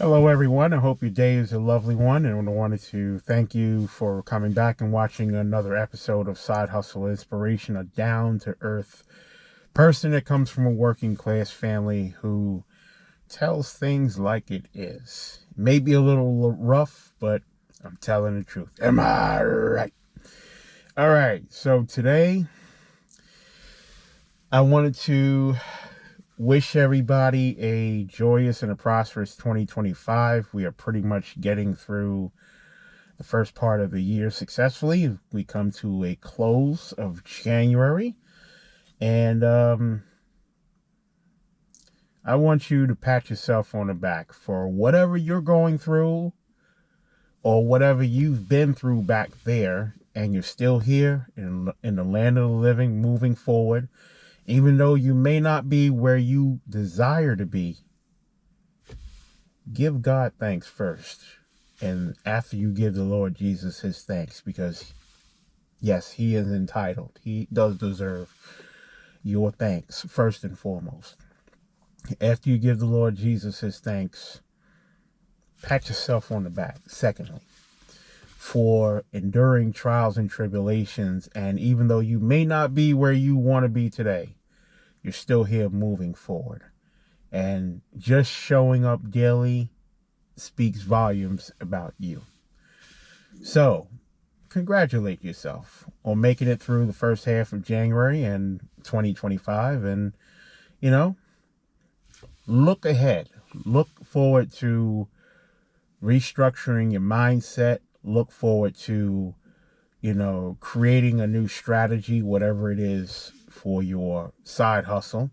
Hello, everyone. I hope your day is a lovely one, and I wanted to thank you for coming back and watching another episode of Side Hustle Inspiration, a down-to-earth person that comes from a working-class family who tells things like it is. Maybe a little rough, but I'm telling the truth. Am I right? All right, so today I wanted to wish everybody a joyous and a prosperous 2025. We are pretty much getting through the first part of the year successfully. We come to a close of January, and I want you to pat yourself on the back for whatever you're going through or whatever you've been through back there, and you're still here in the land of the living, moving forward. Even though you may not be where you desire to be, give God thanks first. And after you give the Lord Jesus his thanks, because yes, he is entitled. He does deserve your thanks first and foremost. After you give the Lord Jesus his thanks, pat yourself on the back. Secondly, for enduring trials and tribulations. And even though you may not be where you want to be today, you're still here moving forward. And just showing up daily speaks volumes about you. So, congratulate yourself on making it through the first half of January and 2025. And, look ahead. Look forward to restructuring your mindset. Look forward to, creating a new strategy, whatever it is, for your side hustle.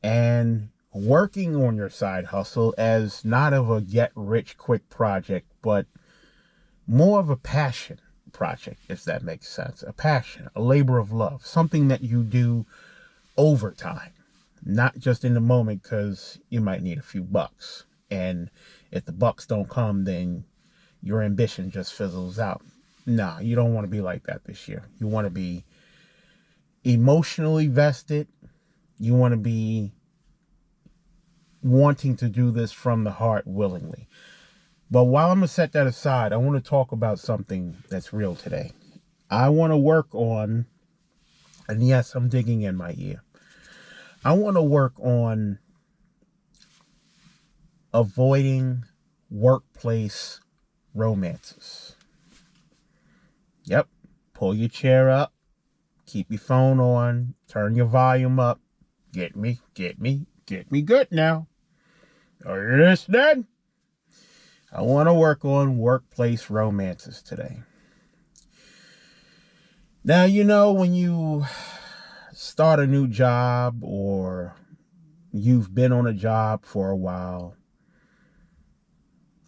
And working on your side hustle as not of a get rich quick project, but more of a passion project, if that makes sense. A passion, a labor of love, something that you do over time, not just in the moment because you might need a few bucks. And if the bucks don't come, then your ambition just fizzles out. Nah, you don't want to be like that this year. You want to be emotionally vested. You want to be wanting to do this from the heart willingly. But while I'm going to set that aside, I want to talk about something that's real today. I want to work on, and yes, I'm digging in my ear. I want to work on avoiding workplace romances. Yep. Pull your chair up. Keep your phone on. Turn your volume up. Get me good now. Are you listening? I want to work on workplace romances today. Now, when you start a new job or you've been on a job for a while,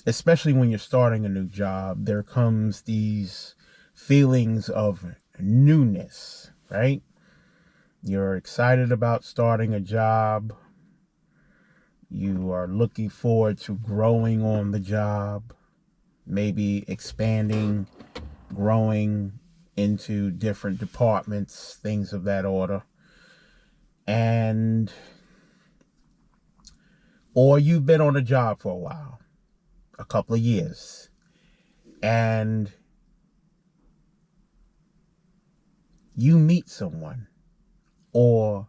especially when you're starting a new job, there comes these feelings of newness, right? You're excited about starting a job. You are looking forward to growing on the job, maybe expanding, growing into different departments, things of that order. Or you've been on a job for a while, a couple of years, and you meet someone, or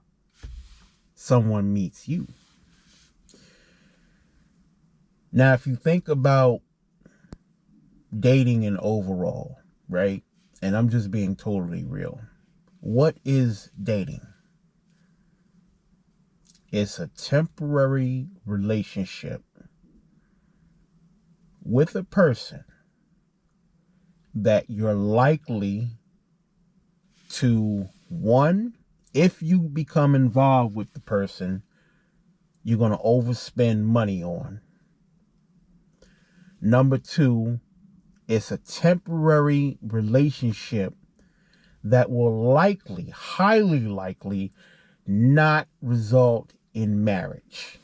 someone meets you. Now, if you think about dating in overall, right? And I'm just being totally real. What is dating? It's a temporary relationship with a person that you're likely to, one, if you become involved with the person, you're going to overspend money on. Number two, it's a temporary relationship that will likely, highly likely, not result in marriage.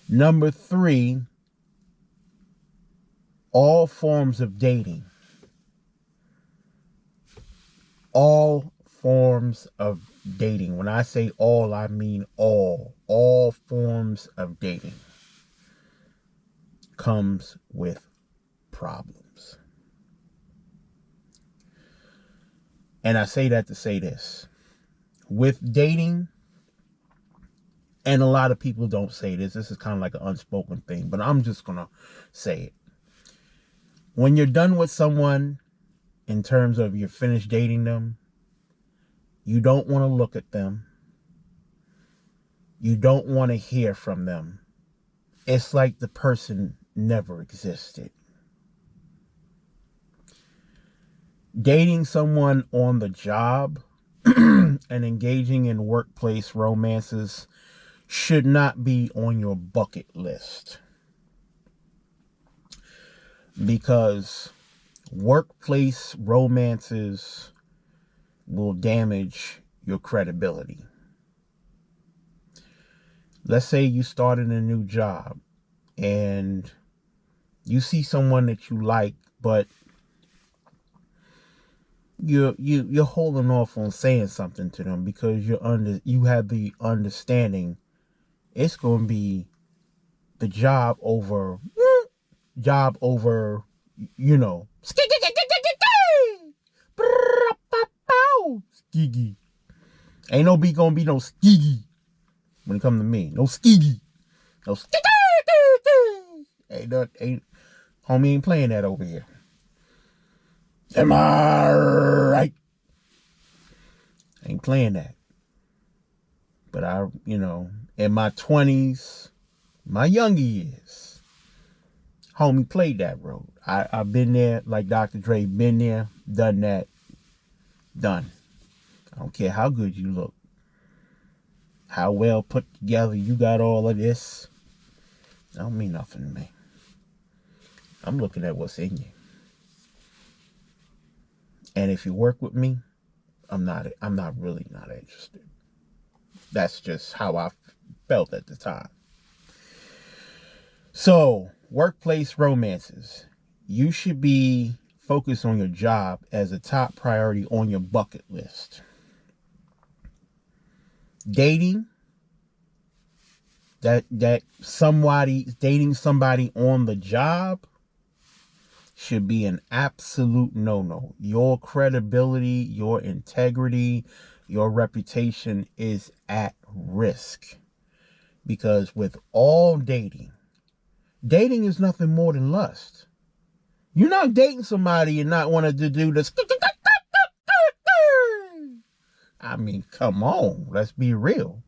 Number three, all forms of dating. All forms of dating. When I say all, I mean all. All forms of dating. comes with problems. And I say that to say this. With dating, and a lot of people don't say this. This is kind of like an unspoken thing, but I'm just going to say it. When you're done with someone, in terms of you're finished dating them, you don't want to look at them. You don't want to hear from them. It's like the person never existed. Dating someone on the job and engaging in workplace romances should not be on your bucket list, because workplace romances will damage your credibility. Let's say you started a new job and you see someone that you like, but you're holding off on saying something to them because you have the understanding it's going to be the job over, you know, skiggy. Ain't no be gonna be no skiggy when it come to me. No skiggy. No skiggy. Ain't homie ain't playing that over here. Am I right? Ain't playing that. But in my 20s, my younger years, homie played that road. I've been there, like Dr. Dre, been there, done that, done. I don't care how good you look, how well put together you got all of this. That don't mean nothing to me. I'm looking at what's in you. And if you work with me, I'm really not interested. That's just how I felt at the time. So, workplace romances. You should be focused on your job as a top priority on your bucket list. Dating, dating somebody on the job should be an absolute no-no. Your credibility, your integrity, your reputation is at risk. Because with all dating is nothing more than lust. You're not dating somebody and not wanting to do this. I mean, come on, let's be real.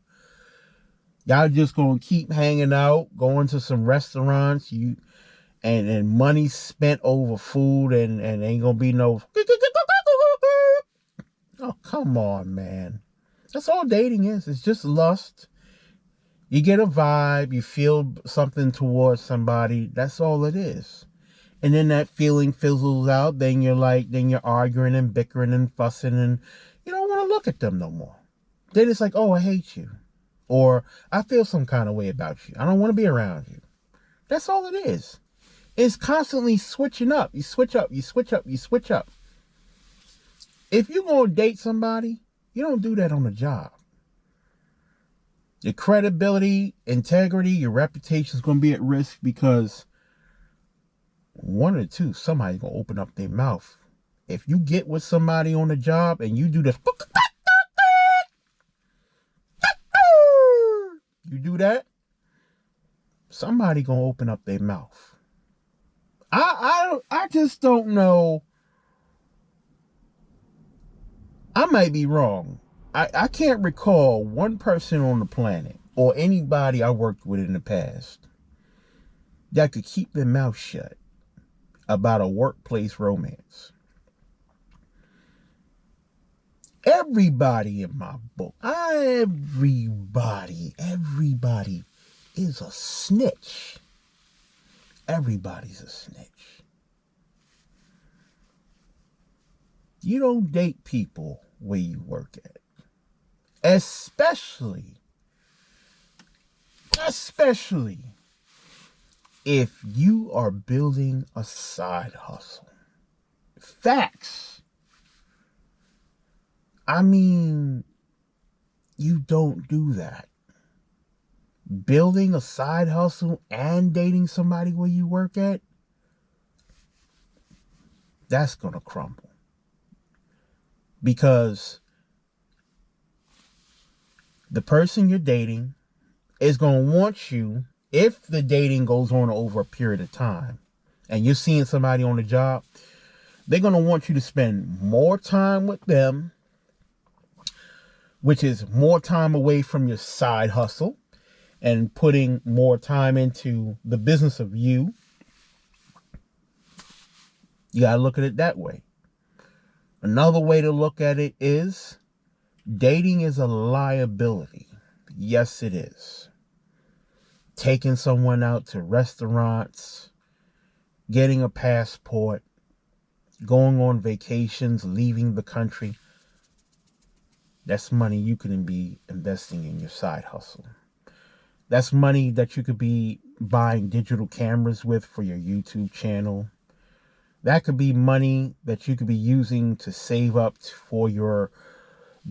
Y'all just gonna keep hanging out, going to some restaurants, and money spent over food, and ain't gonna be no. Oh, come on, man. That's all dating is. It's just lust. You get a vibe, you feel something towards somebody. That's all it is. And then that feeling fizzles out. Then you're arguing and bickering and fussing, and you don't want to look at them no more. Then it's like, oh, I hate you. Or I feel some kind of way about you. I don't want to be around you. That's all it is. It's constantly switching up. You switch up, you switch up, you switch up. If you're going to date somebody, you don't do that on the job. Your credibility, integrity, your reputation is going to be at risk because one or two, somebody's going to open up their mouth. If you get with somebody on the job and you do this, you do that, somebody going to open up their mouth. I just don't know. I might be wrong. I can't recall one person on the planet or anybody I worked with in the past that could keep their mouth shut about a workplace romance. Everybody in my book, everybody is a snitch. Everybody's a snitch. You don't date people where you work at. Especially if you are building a side hustle. Facts. I mean, you don't do that. building a side hustle and dating somebody where you work at, that's going to crumble. Because the person you're dating is going to want you, if the dating goes on over a period of time and you're seeing somebody on the job, they're going to want you to spend more time with them, which is more time away from your side hustle and putting more time into the business of you. You got to look at it that way. Another way to look at it is dating is a liability. Yes, it is. Taking someone out to restaurants, getting a passport, going on vacations, leaving the country. That's money you can be investing in your side hustle. That's money that you could be buying digital cameras with for your YouTube channel. That could be money that you could be using to save up for your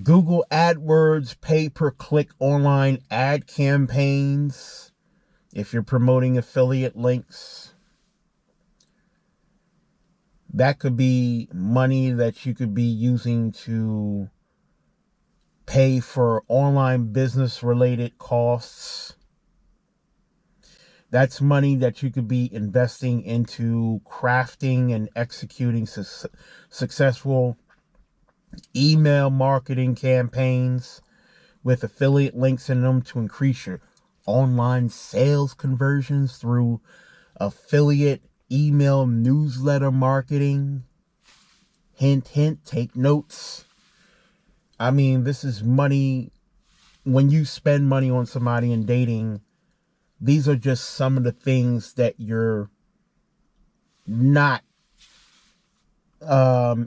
Google AdWords pay-per-click online ad campaigns. If you're promoting affiliate links, that could be money that you could be using to pay for online business related costs. That's money that you could be investing into crafting and executing successful email marketing campaigns with affiliate links in them to increase your online sales conversions through affiliate email newsletter marketing. Hint, hint, take notes. I mean, this is money. When you spend money on somebody in dating, these are just some of the things that you're not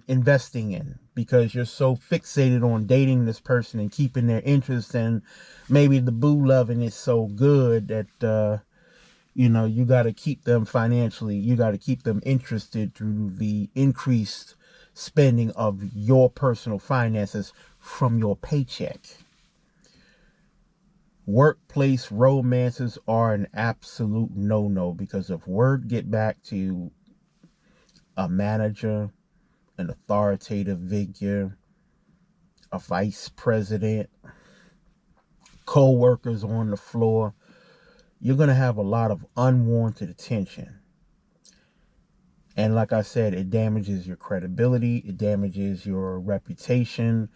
investing in because you're so fixated on dating this person and keeping their interest, and maybe the boo loving is so good that you got to keep them financially, you got to keep them interested through the increased spending of your personal finances from your paycheck. Workplace romances are an absolute no-no, because if word get back to a manager, an authoritative figure, a vice president, co-workers on the floor, you're going to have a lot of unwanted attention. And like I said, it damages your credibility, it damages your reputation,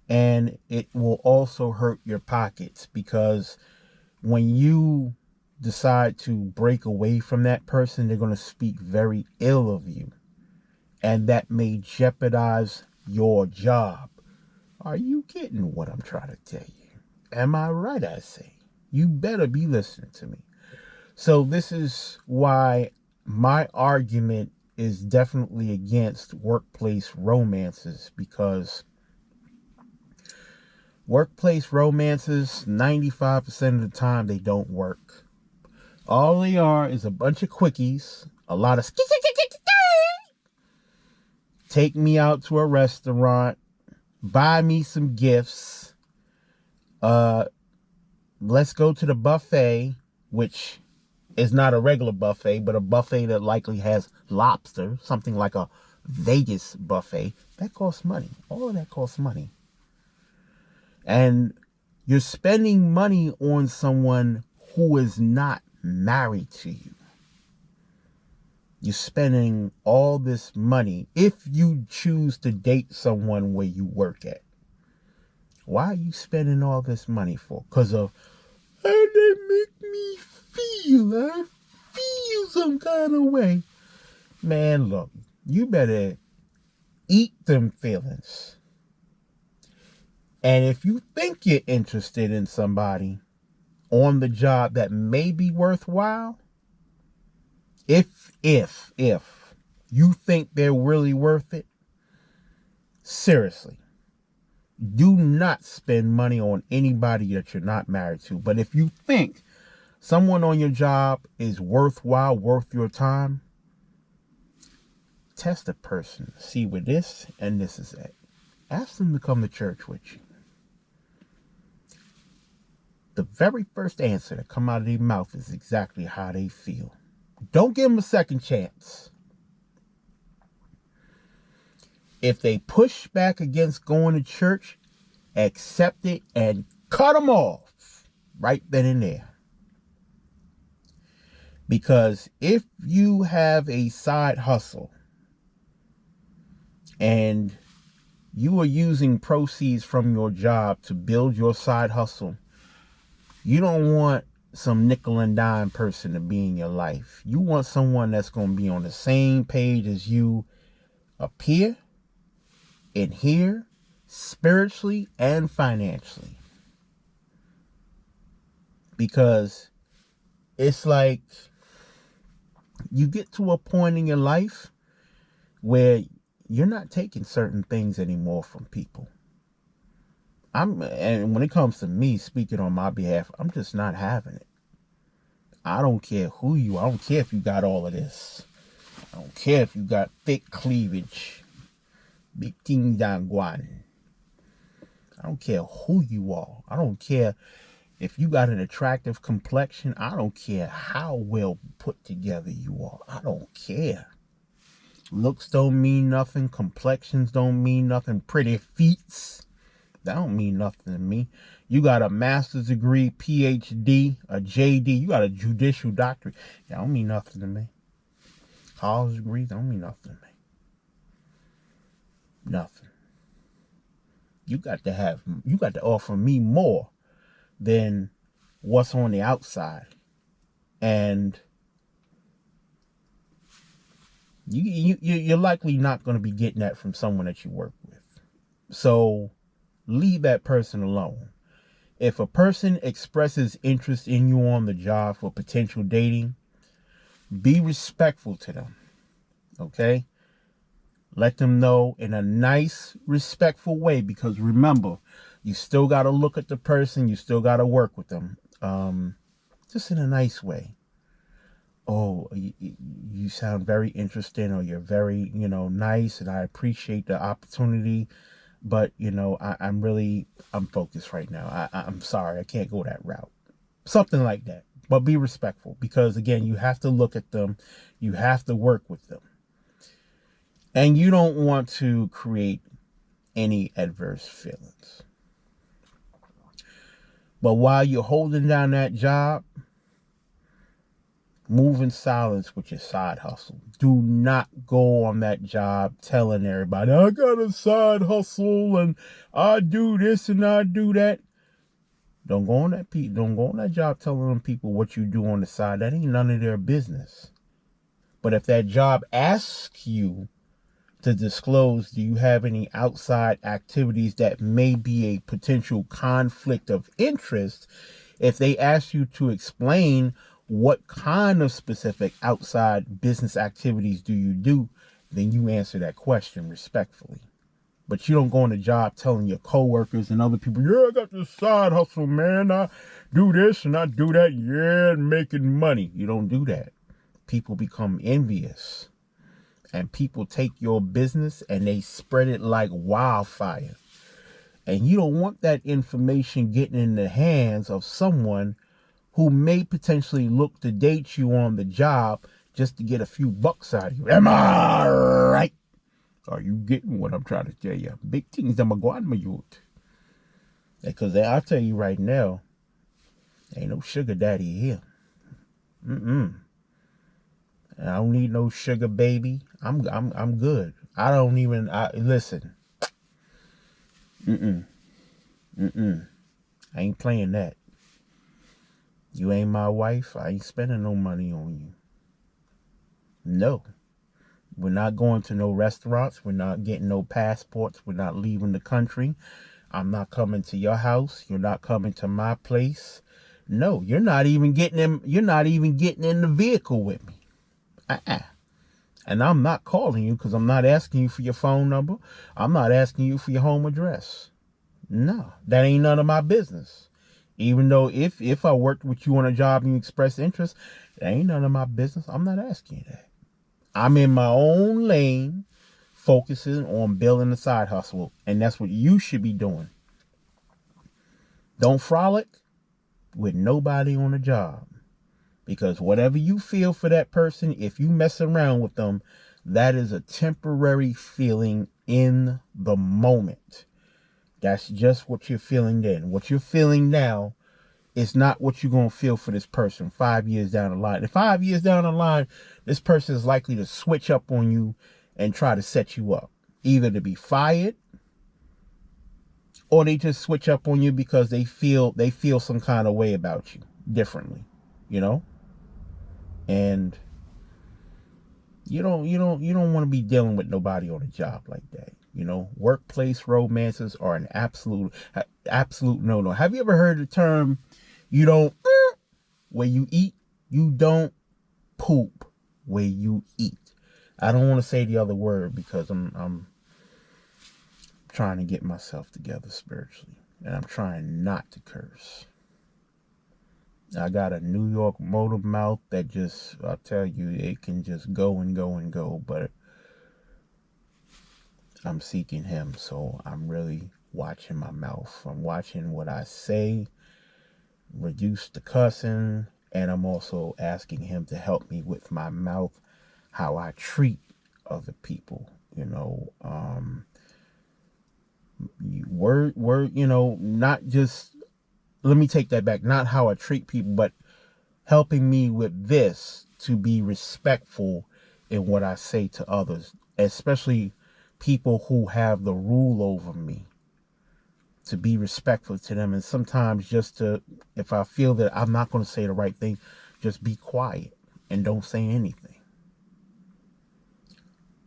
and it will also hurt your pockets, because when you decide to break away from that person, they're going to speak very ill of you. And that may jeopardize your job. Are you getting what I'm trying to tell you? Am I right, I say? You better be listening to me. So this is why my argument is definitely against workplace romances, because workplace romances, 95% of the time, they don't work. All they are is a bunch of quickies, a lot of take me out to a restaurant, buy me some gifts, let's go to the buffet, which is not a regular buffet, but a buffet that likely has lobster, something like a Vegas buffet. That costs money. All of that costs money. And you're spending money on someone who is not married to you. You're spending all this money if you choose to date someone where you work at. Why are you spending all this money for? Because of how they make me feel. I feel some kind of way. Man, look, you better eat them feelings. And if you think you're interested in somebody on the job that may be worthwhile, if you think they're really worth it, seriously, do not spend money on anybody that you're not married to. But if you think someone on your job is worthwhile, worth your time, test a person, see where this and this is at. Ask them to come to church with you. the very first answer that come out of their mouth is exactly how they feel. Don't give them a second chance. If they push back against going to church, accept it and cut them off right then and there. Because if you have a side hustle and you are using proceeds from your job to build your side hustle, you don't want some nickel and dime person to be in your life. You want someone that's going to be on the same page as you up here and here, spiritually and financially. Because it's like you get to a point in your life where you're not taking certain things anymore from people. And when it comes to me speaking on my behalf, I'm just not having it. I don't care who you are. I don't care if you got all of this. I don't care if you got thick cleavage, big thing down guan. I don't care who you are. I don't care if you got an attractive complexion. I don't care how well put together you are. I don't care. Looks don't mean nothing. Complexions don't mean nothing. Pretty feet, that don't mean nothing to me. You got a master's degree, PhD, a JD. You got a judicial doctorate. That don't mean nothing to me. College degree, don't mean nothing to me. Nothing. You got to offer me more than what's on the outside. And you're likely not going to be getting that from someone that you work with. So leave that person alone. If a person expresses interest in you on the job for potential dating, be respectful to them. Okay? Let them know in a nice, respectful way, because remember, you still got to look at the person. You still got to work with them. Just in a nice way. Oh, you sound very interesting, or you're very, nice, and I appreciate the opportunity. But, I'm focused right now. I'm sorry, I can't go that route. Something like that. But be respectful, because, again, you have to look at them. You have to work with them. And you don't want to create any adverse feelings. But while you're holding down that job, move in silence with your side hustle. Do not go on that job telling everybody, I got a side hustle and I do this and I do that. Don't go on that job telling them people what you do on the side. That ain't none of their business. But if that job asks you to disclose, do you have any outside activities that may be a potential conflict of interest? If they ask you to explain what kind of specific outside business activities do you do, then you answer that question respectfully. But you don't go on the job telling your coworkers and other people, yeah, I got this side hustle, man. I do this and I do that. Yeah, making money. You don't do that. People become envious. And people take your business and they spread it like wildfire. And you don't want that information getting in the hands of someone who may potentially look to date you on the job just to get a few bucks out of you. Am I right? Are you getting what I'm trying to tell you? Big things that I'm going to youth. Because I'll tell you right now, ain't no sugar daddy here. I don't need no sugar baby. I'm good. I don't even listen. I ain't playing that. You ain't my wife. I ain't spending no money on you. No. We're not going to no restaurants. We're not getting no passports. We're not leaving the country. I'm not coming to your house. You're not coming to my place. No, you're not even getting in the vehicle with me. And I'm not calling you because I'm not asking you for your phone number. I'm not asking you for your home address. No, that ain't none of my business. Even though if I worked with you on a job and you expressed interest, that ain't none of my business. I'm not asking you that. I'm in my own lane, focusing on building a side hustle. And that's what you should be doing. Don't frolic. with nobody on the job. Because whatever you feel for that person, if you mess around with them, that is a temporary feeling in the moment. That's just what you're feeling then. What you're feeling now is not what you're going to feel for this person 5 years down the line. And 5 years down the line, this person is likely to switch up on you and try to set you up. Either to be fired, or they just switch up on you because they feel some kind of way about you differently, you know? And you don't want to be dealing with nobody on a job like that. You know, workplace romances are an absolute no. Have you ever heard the term, you don't where you eat, you don't poop where you eat? I don't want to say the other word because I'm trying to get myself together spiritually, and I'm trying not to curse. I got a New York motor mouth that just, I'll tell you, it can just go and go and go, but I'm seeking him, so I'm really watching my mouth. I'm watching what I say, reduce the cussing, and I'm also asking him to help me with my mouth, how I treat other people, you know. Not just, let me take that back, not how I treat people, but helping me with this to be respectful in what I say to others, especially people who have the rule over me, to be respectful to them. And sometimes just to, if I feel that I'm not going to say the right thing, just be quiet and don't say anything.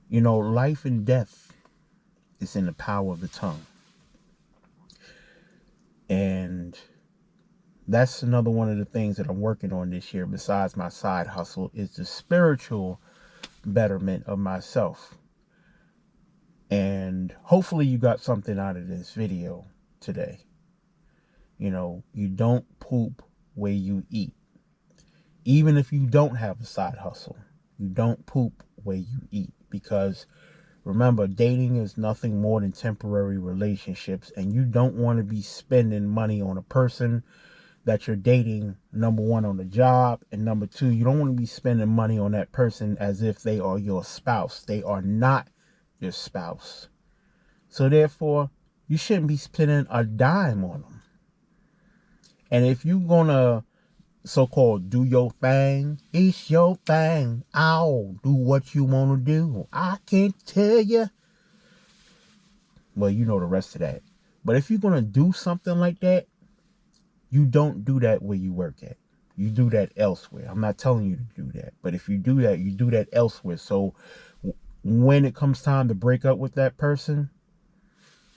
You know, life and death is in the power of the tongue. And that's another one of the things that I'm working on this year, besides my side hustle, is the spiritual betterment of myself. And hopefully you got something out of this video today. You know, you don't poop where you eat. Even if you don't have a side hustle, you don't poop where you eat. Because remember, dating is nothing more than temporary relationships, and you don't want to be spending money on a person that you're dating, number one, on the job, and number two, you don't want to be spending money on that person as if they are your spouse. They are not your spouse. So therefore, you shouldn't be spending a dime on them. And if you're gonna so-called do your thing, it's your thing. I'll do what you want to do. I can't tell you. Well, you know the rest of that. But if you're gonna do something like that, you don't do that where you work at. You do that elsewhere. I'm not telling you to do that. But if you do that elsewhere. So when it comes time to break up with that person,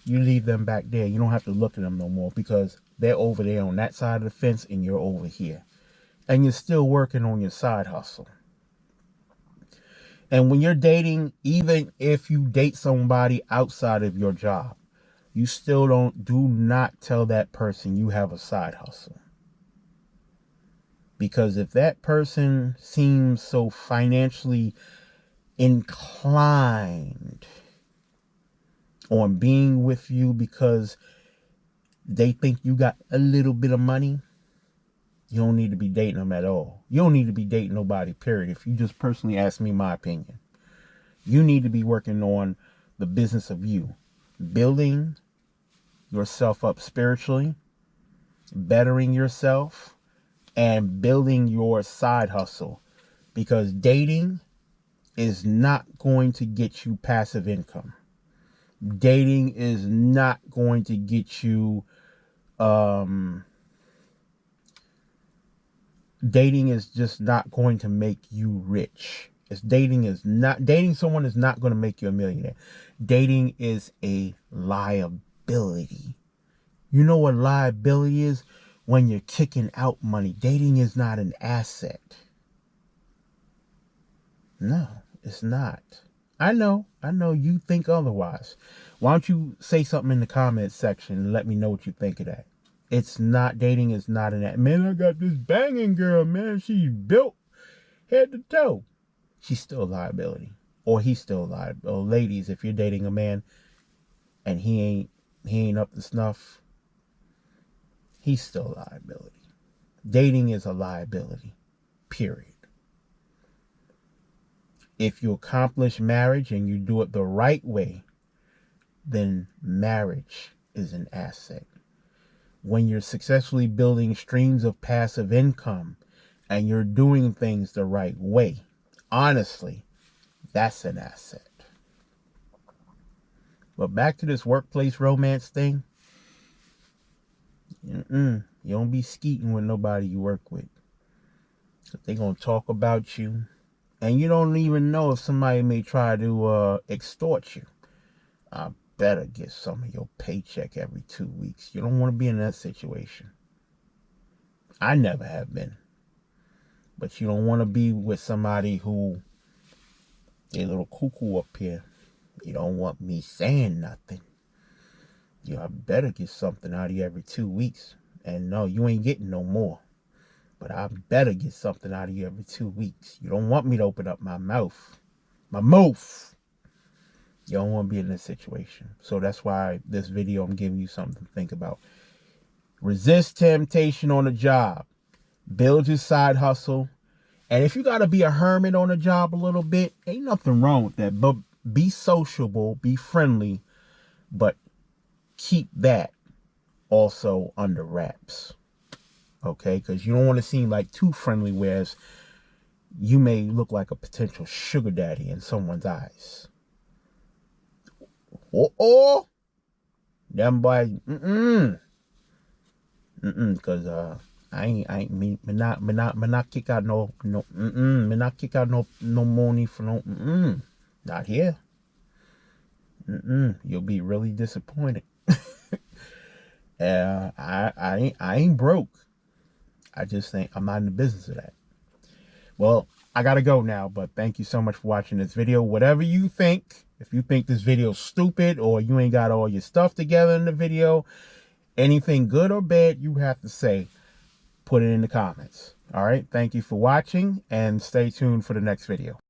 you leave them back there. You don't have to look at them no more, because they're over there on that side of the fence and you're over here. And you're still working on your side hustle. And when you're dating, even if you date somebody outside of your job, you still do not tell that person you have a side hustle. Because if that person seems so financially inclined on being with you because they think you got a little bit of money, you don't need to be dating them at all. You don't need to be dating nobody, period. If you just personally ask me my opinion, you need to be working on the business of you, building yourself up spiritually, bettering yourself, and building your side hustle. Because dating is not going to get you passive income. Dating is not going to get you dating is just not going to make you rich. Dating someone is not going to make you a millionaire. Dating is a liability. You know what liability is? When you're kicking out money. Dating is not an asset. No, it's not. I know you think otherwise. Why don't you say something in the comments section and let me know what you think of that. It's not, dating is not an asset. Man, I got this banging girl, man. She's built head to toe. She's still a liability. Or he's still a liability. Or ladies, if you're dating a man and he ain't up to snuff, he's still a liability. Dating is a liability, period. If you accomplish marriage and you do it the right way, then marriage is an asset. When you're successfully building streams of passive income and you're doing things the right way, honestly, that's an asset. But back to this workplace romance thing. You don't be skeeting with nobody you work with. They're going to talk about you. And you don't even know if somebody may try to extort you. I better get some of your paycheck every 2 weeks. You don't want to be in that situation. I never have been. But you don't want to be with somebody who they a little cuckoo up here. You don't want me saying nothing. I better get something out of you every 2 weeks. And no, you ain't getting no more. But I better get something out of you every 2 weeks. You don't want me to open up my mouth. My mouth. You don't want to be in this situation. So that's why this video, I'm giving you something to think about. Resist temptation on the job. Build your side hustle. And if you got to be a hermit on the job a little bit, ain't nothing wrong with that. But be sociable, be friendly, but keep that also under wraps. Okay? Because you don't want to seem like too friendly, whereas you may look like a potential sugar daddy in someone's eyes. Them boys, because I ain't me not kick out no me not kick out no money for no not here. You'll be really disappointed. I ain't broke. I just think I'm not in the business of that. Well, I gotta go now, but thank you so much for watching this video. Whatever you think, if you think this video's stupid or you ain't got all your stuff together in the video, anything good or bad you have to say, put it in the comments. All right, thank you for watching and stay tuned for the next video.